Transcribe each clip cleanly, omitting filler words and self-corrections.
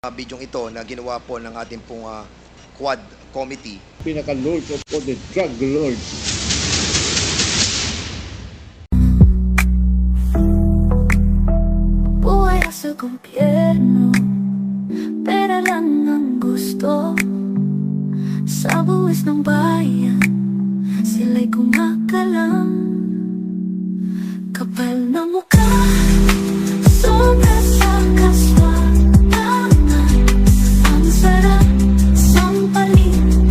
Bidyong ito na ginawa po ng ating pong Quad Committee. Pinaka-lord of all the drug lords. Buhay sa gobyerno, pera lang ang gusto. Sa buwis ng bayan, sila'y kumakalam. Kapal na mukha, sobra sa kaswatanan. Ang sarap sampalin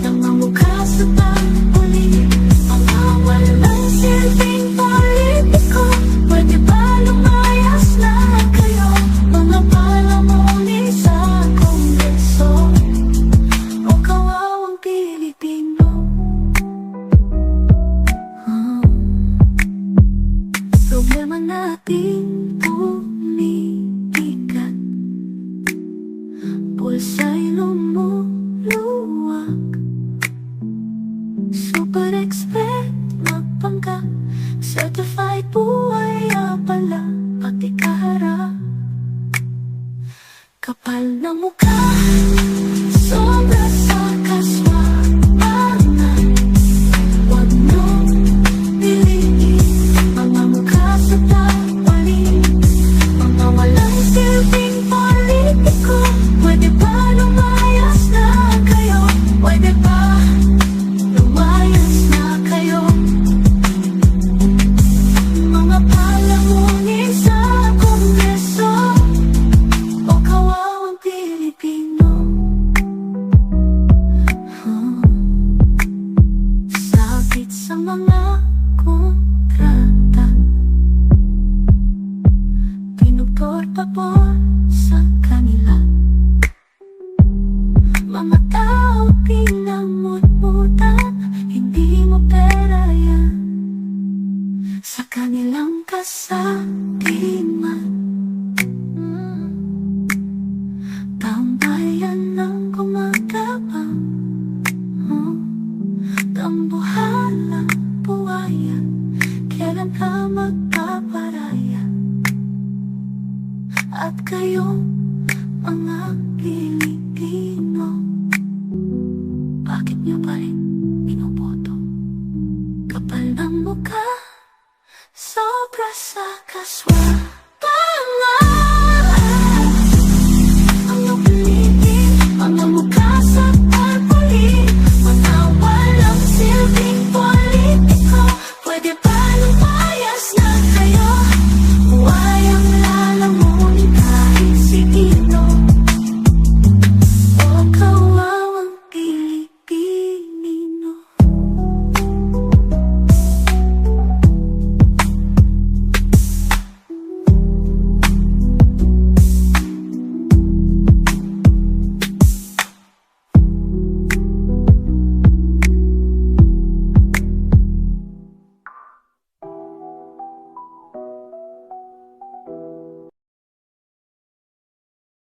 ng mga mukha sa pagpulit. Ang awal ng silbing politiko, pwede ba lumayas na kayo? Mga palamuni sa Kongreso o kawawang Pilipino. Problema natin tumibigat, pulsa'y lumuluwag. Super expert magpangka, certified buhay pala, pati kaharap. Kapal na mukha,